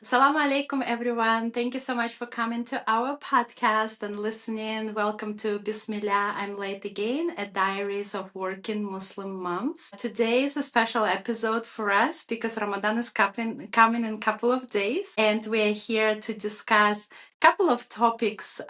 Assalamu alaikum, everyone. Thank you so much for coming to our podcast and listening. Welcome to Bismillah. I'm late again at Diaries of Working Muslim Moms. Today is a special episode for us because Ramadan is coming in a couple of days, and we are here to discuss a couple of topics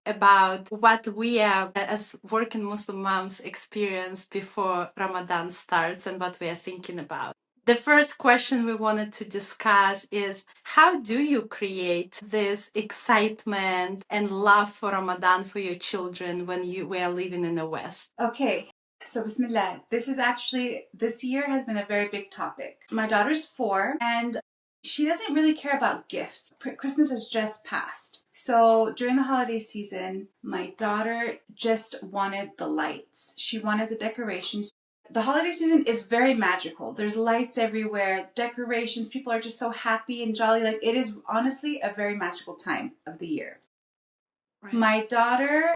about what we are as working Muslim moms experience before Ramadan starts and what we are thinking about. The first question we wanted to discuss is how do you create this excitement and love for Ramadan for your children when you were living in the West? Okay, so Bismillah. This year has been a very big topic. My daughter's 4 and she doesn't really care about gifts. Christmas has just passed. So during the holiday season, my daughter just wanted the lights. She wanted the decorations. The holiday season is very magical. There's lights everywhere, decorations, people are just so happy and jolly. Like, it is honestly a very magical time of the year. Right. My daughter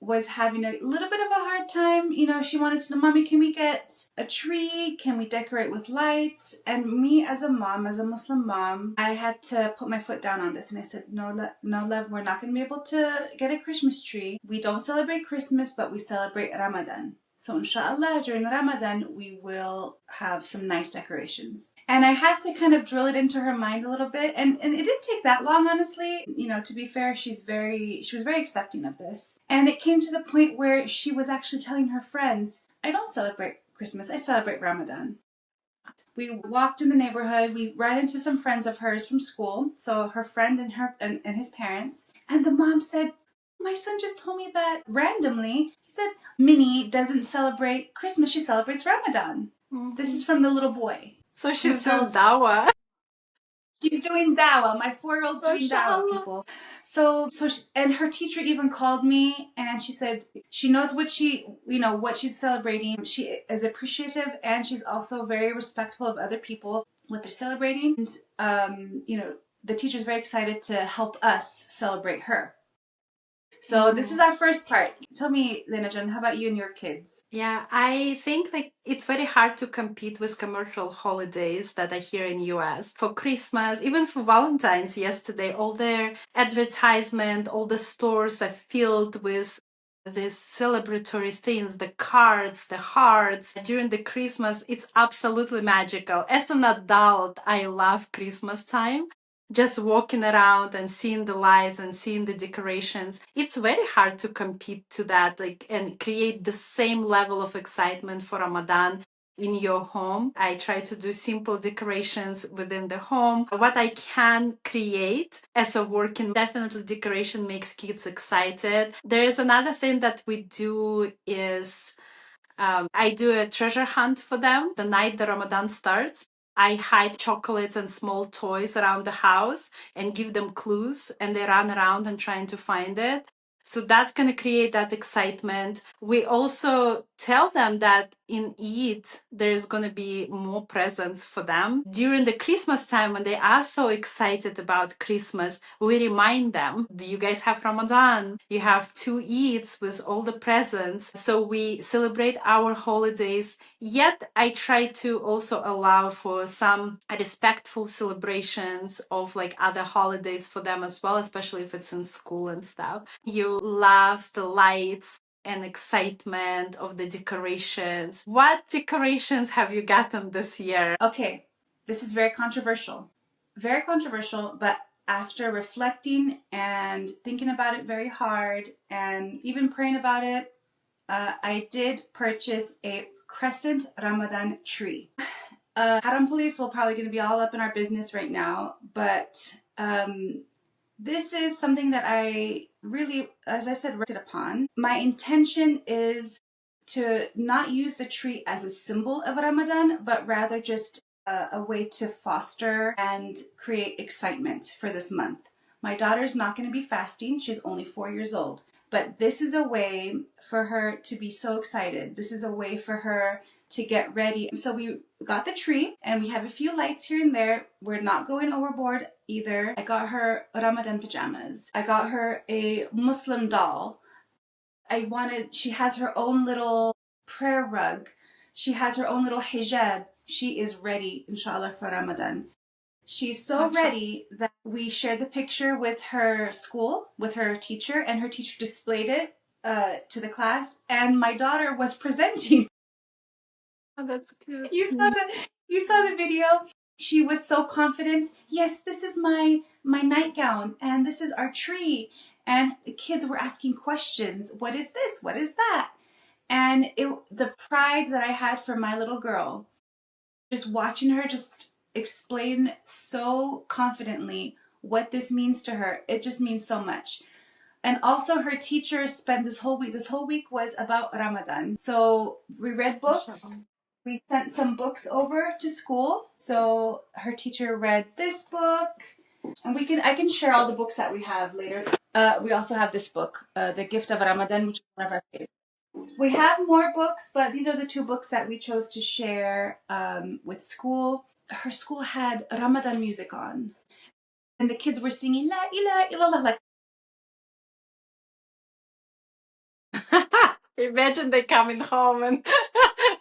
was having a little bit of a hard time. You know, she wanted to know, Mommy, can we get a tree? Can we decorate with lights? And me as a mom, as a Muslim mom, I had to put my foot down on this. And I said, no, love, we're not going to be able to get a Christmas tree. We don't celebrate Christmas, but we celebrate Ramadan. So inshallah, during Ramadan, we will have some nice decorations. And I had to kind of drill it into her mind a little bit. And it didn't take that long, honestly. You know, to be fair, she was very accepting of this. And it came to the point where she was actually telling her friends, I don't celebrate Christmas, I celebrate Ramadan. We walked in the neighborhood, we ran into some friends of hers from school. So her friend and his parents. And the mom said, my son just told me that randomly. He said, Minnie doesn't celebrate Christmas, she celebrates Ramadan. Mm-hmm. This is from the little boy. So she's doing dawah. She's doing dawah. My 4-year-old's doing dawah, people. And her teacher even called me and she said she knows what she's celebrating. She is appreciative and she's also very respectful of other people, what they're celebrating. And, the teacher's very excited to help us celebrate her. So this is our first part. Tell me, Lenajan, how about you and your kids? Yeah, I think it's very hard to compete with commercial holidays that are here in US. For Christmas, even for Valentine's yesterday, all their advertisement, all the stores are filled with these celebratory things, the cards, the hearts. During the Christmas, it's absolutely magical. As an adult, I love Christmas time. Just walking around and seeing the lights and seeing the decorations, it's very hard to compete to that, and create the same level of excitement for Ramadan in your home. I try to do simple decorations within the home. What I can create as a working, definitely decoration makes kids excited. There is another thing that we do is I do a treasure hunt for them the night the Ramadan starts. I hide chocolates and small toys around the house and give them clues, and they run around and trying to find it. So that's going to create that excitement. We also tell them that in Eid, there is going to be more presents for them. During the Christmas time, when they are so excited about Christmas, we remind them, you guys have Ramadan. You have 2 Eids with all the presents. So we celebrate our holidays. Yet I try to also allow for some respectful celebrations of other holidays for them as well, especially if it's in school and stuff. You love the lights and excitement of the decorations. What decorations have you gotten this year? Okay, this is very controversial. Very controversial, but after reflecting and thinking about it very hard and even praying about it, I did purchase a crescent Ramadan tree. Haram Police will probably going to be all up in our business right now, but this is something that I really, as I said, worked upon. My intention is to not use the tree as a symbol of Ramadan, but rather just a way to foster and create excitement for this month. My daughter's not going to be fasting. She's only 4 years old. But this is a way for her to be so excited. This is a way for her to get ready. So we got the tree and we have a few lights here and there. We're not going overboard either. I got her Ramadan pajamas. I got her a Muslim doll. She has her own little prayer rug. She has her own little hijab. She is ready, inshallah, for Ramadan. She's so Mashallah. ready that we shared the picture with her school, with her teacher, and her teacher displayed it to the class. And my daughter was presenting. Oh, that's good. You saw the video. She was so confident. Yes, this is my nightgown, and this is our tree. And the kids were asking questions. What is this? What is that? And the pride that I had for my little girl, just watching her just explain so confidently what this means to her, it just means so much. And also her teacher spent this whole week was about Ramadan. So we read books. Mashallah. We sent some books over to school. So her teacher read this book, and I can share all the books that we have later. We also have this book, The Gift of Ramadan, which is one of our favorites. We have more books, but these are the two books that we chose to share with school. Her school had Ramadan music on, and the kids were singing La ilaha illallah. Like, Imagine they coming home and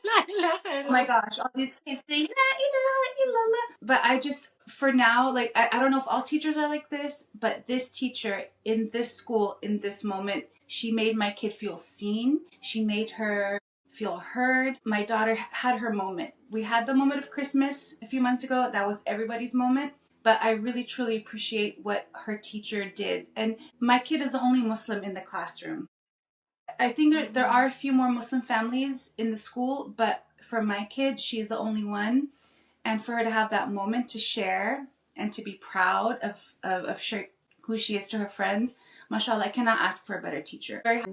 La ilaha oh my illallah. gosh, all these kids saying La ilaha illallah. But I just, for now, like, I don't know if all teachers are like this, but this teacher in this school, in this moment, she made my kid feel seen. She made her feel heard. My daughter had her moment. We had the moment of Christmas a few months ago. That was everybody's moment. But I really, truly appreciate what her teacher did. And my kid is the only Muslim in the classroom. I think there are a few more Muslim families in the school, but for my kid, she's the only one. And for her to have that moment to share and to be proud of who she is to her friends, mashallah, I cannot ask for a better teacher. Very.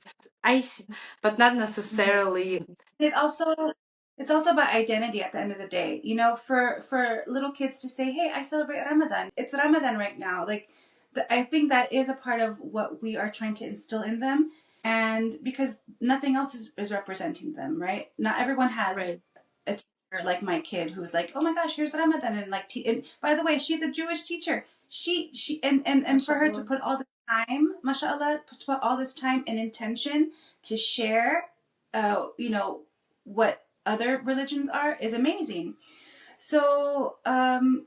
I see, but not necessarily. It also it's also about identity at the end of the day. For little kids to say, "Hey, I celebrate Ramadan. It's Ramadan right now." Like, I think that is a part of what we are trying to instill in them, and because nothing else is representing them, right? Not everyone has Right. a teacher like my kid who's like, "Oh my gosh, here's Ramadan," and like, and by the way, she's a Jewish teacher. She and for her to Mashallah. put all this time, mashallah, to put all this time and intention to share, you know, what other religions are is amazing. So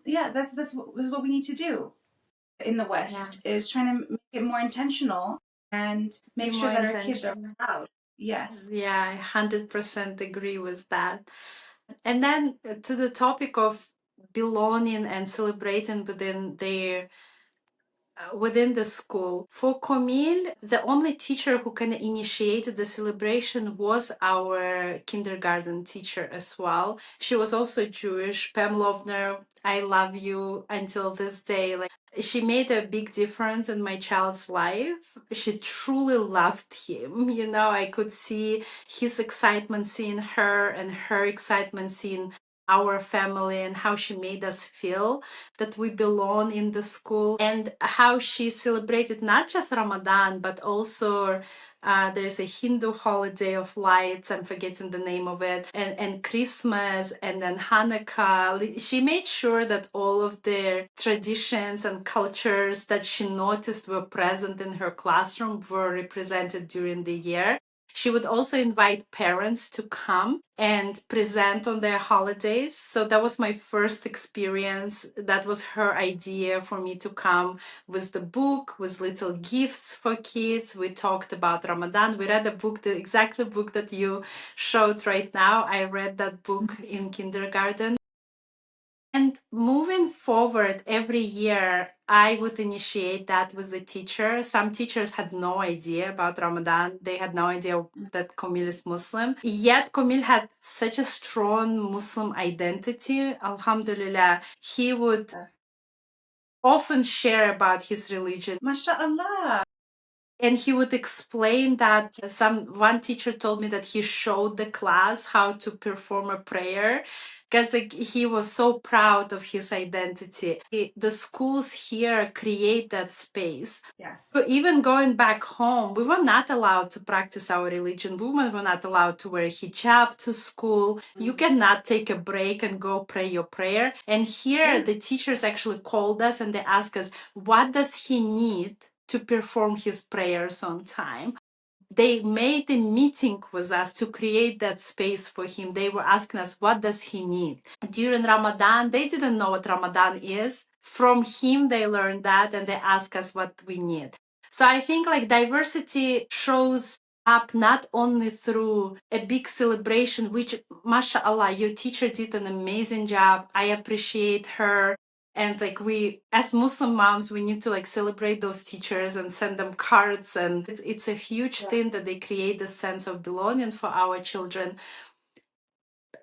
yeah, that's what we need to do in the Yeah. West, is trying to make it more intentional and Be make sure more that our kids are intentional. proud. Yes. Yeah, I 100% agree with that. And then to the topic of belonging and celebrating within the school. For Komil, the only teacher who kind of initiated the celebration was our kindergarten teacher as well. She was also Jewish. Pam Lobner, I love you until this day. Like, she made a big difference in my child's life. She truly loved him. I could see his excitement seeing her and her excitement seeing our family and how she made us feel that we belong in the school, and how she celebrated not just Ramadan, but also there's a Hindu holiday of lights, I'm forgetting the name of it, and Christmas, and then Hanukkah. She made sure that all of the traditions and cultures that she noticed were present in her classroom were represented during the year. She would also invite parents to come and present on their holidays. So that was my first experience. That was her idea for me to come with the book, with little gifts for kids. We talked about Ramadan. We read a book, the exact book that you showed right now. I read that book in kindergarten. And moving forward, every year, I would initiate that with the teacher. Some teachers had no idea about Ramadan. They had no idea that Komil is Muslim. Yet Komil had such a strong Muslim identity. Alhamdulillah, he would often share about his religion, MashaAllah. and he would explain that one teacher told me that he showed the class how to perform a prayer because he was so proud of his identity. The schools here create that space. Yes. But even going back home, we were not allowed to practice our religion. Women were not allowed to wear hijab to school. You cannot take a break and go pray your prayer. And here, Yeah. the teachers actually called us and they asked us, what does he need to perform his prayers on time? They made a meeting with us to create that space for him. They were asking us, what does he need? During Ramadan, they didn't know what Ramadan is. from him they learn that and they ask us what we need. So I think like diversity shows up not only through a big celebration, which mashallah, your teacher did an amazing job. I appreciate her. And like we as Muslim moms, we need to like celebrate those teachers and send them cards, and it's a huge thing that they create a sense of belonging for our children.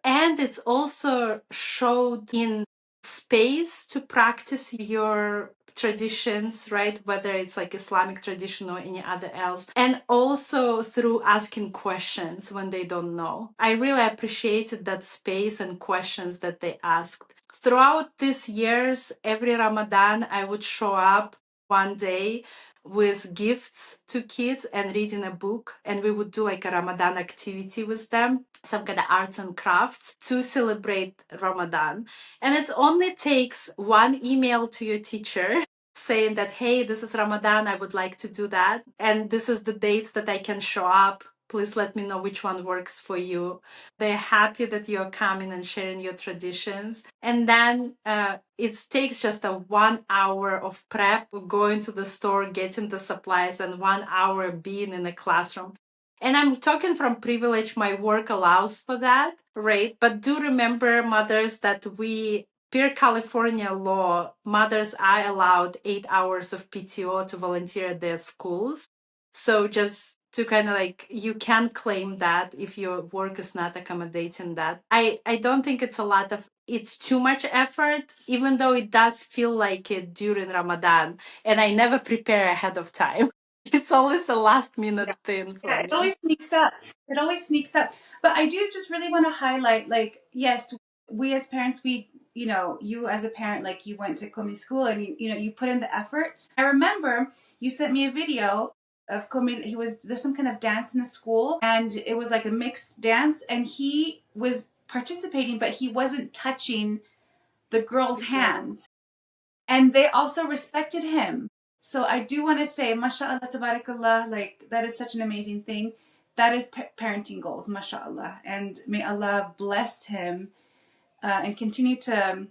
And it's also showed in space to practice your traditions, right? Whether it's like Islamic tradition or any other else. And also through asking questions when they don't know. I really appreciated that space and questions that they asked. Throughout these years, every Ramadan, I would show up one day with gifts to kids and reading a book, and we would do like a Ramadan activity with them, some kind of arts and crafts to celebrate Ramadan. And it only takes one email to your teacher saying that, hey, this is Ramadan, I would like to do that, and this is the dates that I can show up, please let me know which one works for you. They're happy that you're coming and sharing your traditions. And then it takes just a 1 hour of prep, going to the store, getting the supplies, and 1 hour being in a classroom. And I'm talking from privilege, my work allows for that, right? But do remember, mothers, that per California law, mothers are allowed 8 hours of PTO to volunteer at their schools. So just to kind of like, you can claim that if your work is not accommodating that. I don't think it's too much effort, even though it does feel like it during Ramadan. And I never prepare ahead of time. It's always a last minute thing for Yeah, me. it always sneaks up. It always sneaks up. But I do just really want to highlight, like, yes, we as parents, you as a parent, like, you went to Komi school and you put in the effort. I remember you sent me a video of Komi. There's some kind of dance in the school, and it was like a mixed dance, and he was participating, but he wasn't touching the girls' hands. And they also respected him. So I do want to say, mashallah, tabarakallah, like that is such an amazing thing. That is parenting goals, mashallah. And may Allah bless him and continue to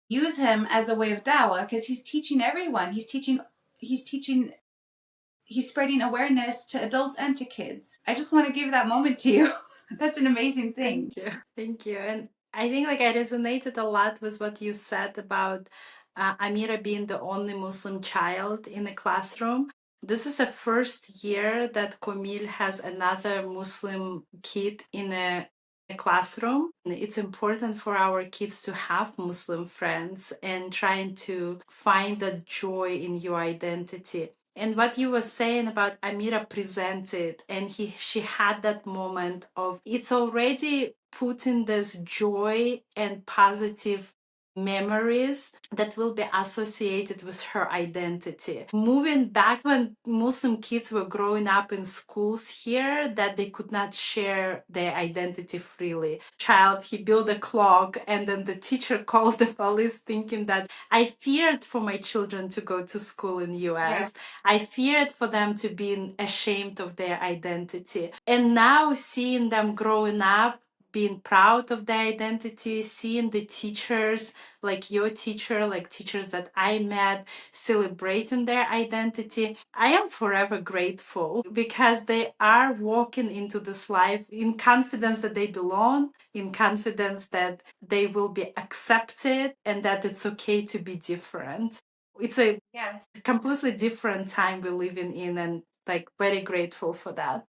use him as a way of dawah, because he's teaching everyone. He's teaching, he's spreading awareness to adults and to kids. I just want to give that moment to you. That's an amazing thing. Thank you. Thank you. And I think like I resonated a lot with what you said about Amira being the only Muslim child in the classroom. This is the first year that Komil has another Muslim kid in a classroom. It's important for our kids to have Muslim friends and trying to find the joy in your identity. And what you were saying about Amira presented, and she had that moment of it's already putting this joy and positive memories that will be associated with her identity. Moving back when Muslim kids were growing up in schools here, that they could not share their identity freely. Child, he built a clock, and then the teacher called the police thinking that I feared for my children to go to school in US. I feared for them to be ashamed of their identity. And now seeing them growing up, being proud of their identity, seeing the teachers, like your teacher, like teachers that I met, celebrating their identity, I am forever grateful because they are walking into this life in confidence that they belong, in confidence that they will be accepted and that it's okay to be different. It's a Yes. completely different time we're living in, and like very grateful for that.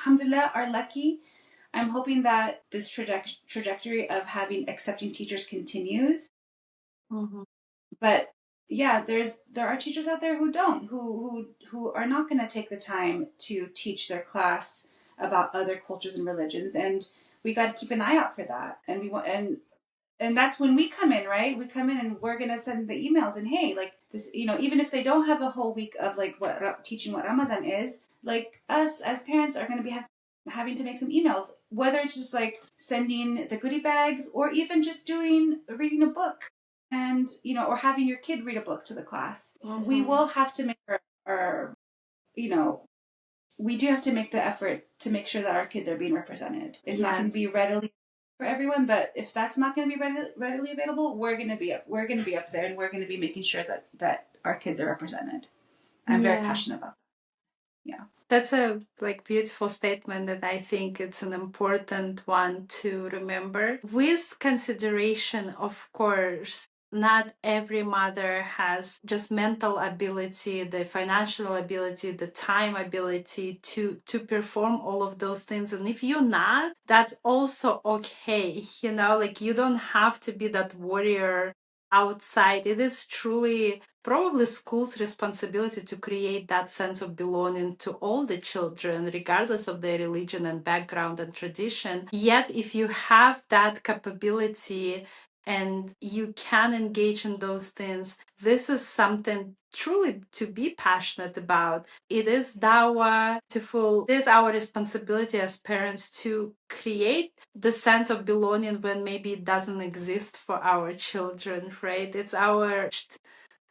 Alhamdulillah, are lucky. I'm hoping that this trajectory of having accepting teachers continues. Mm-hmm. But yeah, there are teachers out there who don't, who are not going to take the time to teach their class about other cultures and religions, and we got to keep an eye out for that. And we want and that's when we come in, right? We come in and we're gonna send the emails and hey, like this, even if they don't have a whole week of like what teaching what Ramadan is, like us as parents are going to be having to make some emails, whether it's just like sending the goodie bags or even just doing reading a book, and or having your kid read a book to the class. We Mm-hmm. will have to make our you know we do have to make the effort to make sure that our kids are being represented. It's not going to Yes. be readily for everyone, but if that's not going to be readily available, we're going to be up there, and we're going to be making sure that our kids are represented. I'm very Yeah. passionate about that. Yeah. That's a like beautiful statement that I think it's an important one to remember. With consideration, of course, not every mother has just mental ability, the financial ability, the time ability to perform all of those things. And if you're not, that's also okay. Like you don't have to be that warrior outside. It is truly probably school's responsibility to create that sense of belonging to all the children, regardless of their religion and background and tradition. Yet, if you have that capability and you can engage in those things, this is something truly to be passionate about. It is dawa to full. It is our responsibility as parents to create the sense of belonging when maybe it doesn't exist for our children, right? It's our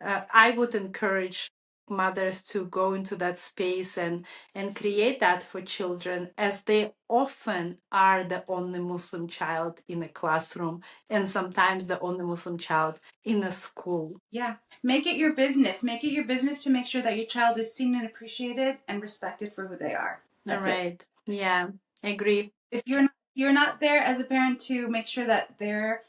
I would encourage mothers to go into that space and create that for children, as they often are the only Muslim child in a classroom and sometimes the only Muslim child in a school. Yeah. Make it your business. Make it your business to make sure that your child is seen and appreciated and respected for who they are. All That's it. right. Yeah, agree. If you're not there as a parent to make sure that they're,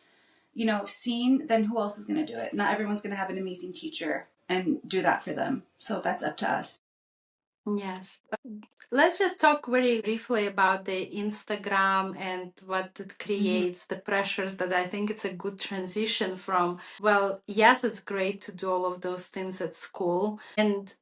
seen, then who else is going to do it? Not everyone's going to have an amazing teacher and do that for them. So that's up to us. Yes. Let's just talk very briefly about the Instagram and what it Mm-hmm. creates, the pressures that I think it's a good transition from, well, yes, it's great to do all of those things at school. And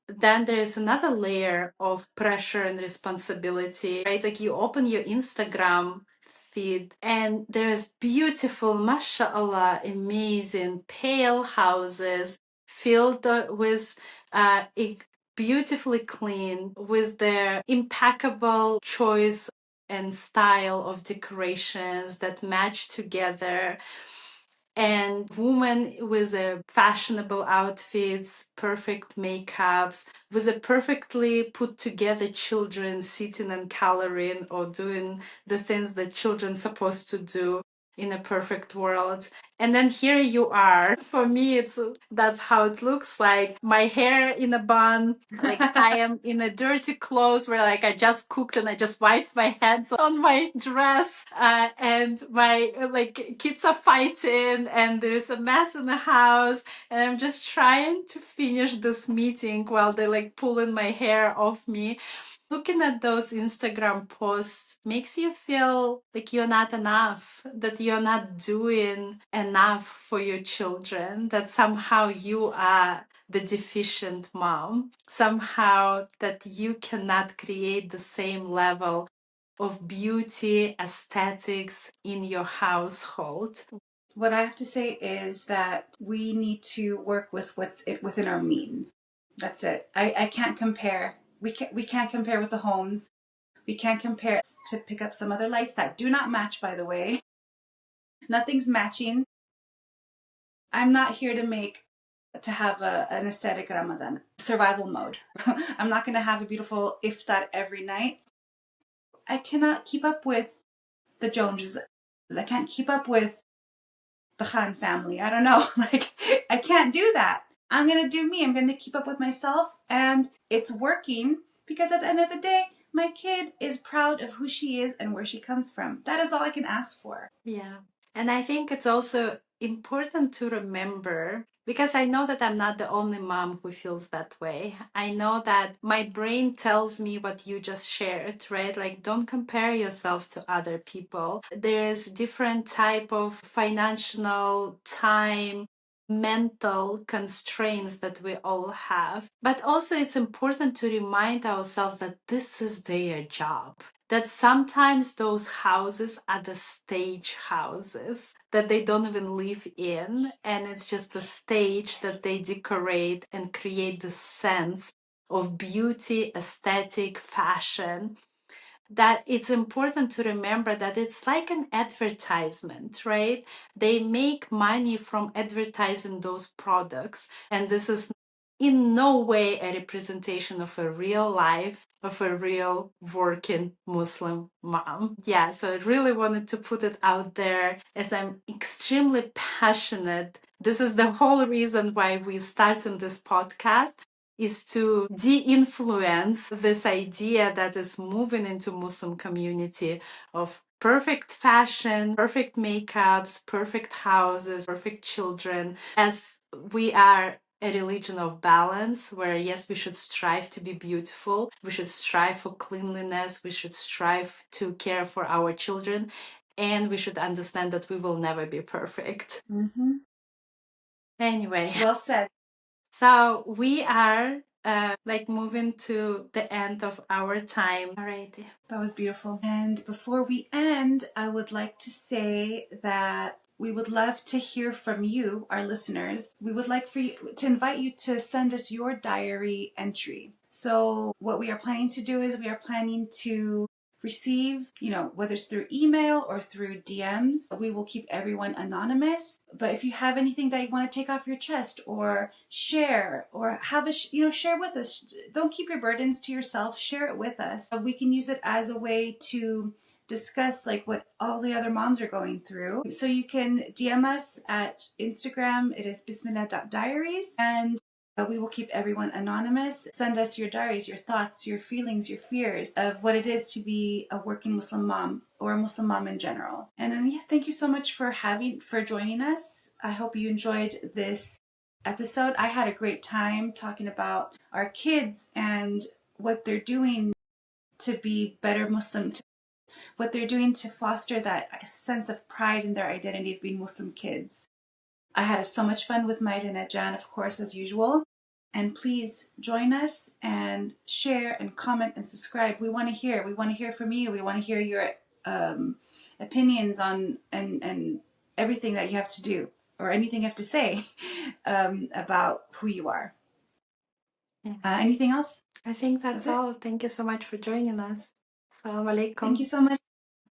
then there's another layer of pressure and responsibility, right? Like you open your Instagram feed and there's beautiful, mashallah, amazing pale houses filled with beautifully clean, with their impeccable choice and style of decorations that match together, and women with a fashionable outfits, perfect makeups, with a perfectly put together children sitting and coloring or doing the things that children supposed to do in a perfect world. And then here you are. For me, it's that's how it looks like. My hair in a bun, like I am in a dirty clothes where like I just cooked and I just wiped my hands on my dress, and my like kids are fighting and there's a mess in the house, and I'm just trying to finish this meeting while they're like pulling my hair off me. Looking at those Instagram posts makes you feel like you're not enough, that you're not doing enough for your children, that somehow you are the deficient mom, somehow that you cannot create the same level of beauty, aesthetics in your household. What I have to say is that we need to work with what's within our means. That's it. I can't compare. We can't compare with the homes. We can't compare to pick up some other lights that do not match, by the way. Nothing's matching. I'm not here to have an aesthetic Ramadan survival mode. I'm not going to have a beautiful iftar every night. I cannot keep up with the Joneses. I can't keep up with the Khan family. I don't know. Like, I can't do that. I'm going to do me. I'm going to keep up with myself. And it's working because at the end of the day, my kid is proud of who she is and where she comes from. That is all I can ask for. Yeah. And I think it's also important to remember, because I know that I'm not the only mom who feels that way. I know that my brain tells me what you just shared, right? Like, don't compare yourself to other people. There's different type of financial time, mental constraints that we all have. But also it's important to remind ourselves that this is their job, that sometimes those houses are the stage houses that they don't even live in, and it's just a stage that they decorate and create the sense of beauty, aesthetic, fashion, that it's important to remember that it's like an advertisement, right? They make money from advertising those products. And this is in no way a representation of a real life, of a real working Muslim mom. Yeah, so I really wanted to put it out there as I'm extremely passionate. This is the whole reason why we started this podcast, is to de-influence this idea that is moving into Muslim community of perfect fashion, perfect makeups, perfect houses, perfect children, as we are a religion of balance where, yes, we should strive to be beautiful, we should strive for cleanliness, we should strive to care for our children, and we should understand that we will never be perfect. Mm-hmm. Anyway, Well said. so we are moving to the end of our time already. That was beautiful. And before we end, I would like to say that we would love to hear from you, our listeners. We would like for you to invite you to send us your diary entry. So what we are planning to do is we are planning to receive, whether it's through email or through DMs. We will keep everyone anonymous. But if you have anything that you want to take off your chest or share or have share with us. Don't keep your burdens to yourself. Share it with us. We can use it as a way to discuss like what all the other moms are going through. So you can DM us at Instagram. It is bismillah.diaries, and we will keep everyone anonymous. Send us your diaries, your thoughts, your feelings, your fears of what it is to be a working Muslim mom or a Muslim mom in general. And then, yeah, thank you so much for joining us. I hope you enjoyed this episode. I had a great time talking about our kids and what they're doing to be better Muslim, what they're doing to foster that sense of pride in their identity of being Muslim kids. I had so much fun with Maida and Jan, of course, as usual. And please join us and share and comment and subscribe. We want to hear. We want to hear from you. We want to hear your opinions on and everything that you have to do or anything you have to say about who you are. Yeah. Anything else? I think that's all. Thank you so much for joining us. Assalamu alaikum. Thank you so much.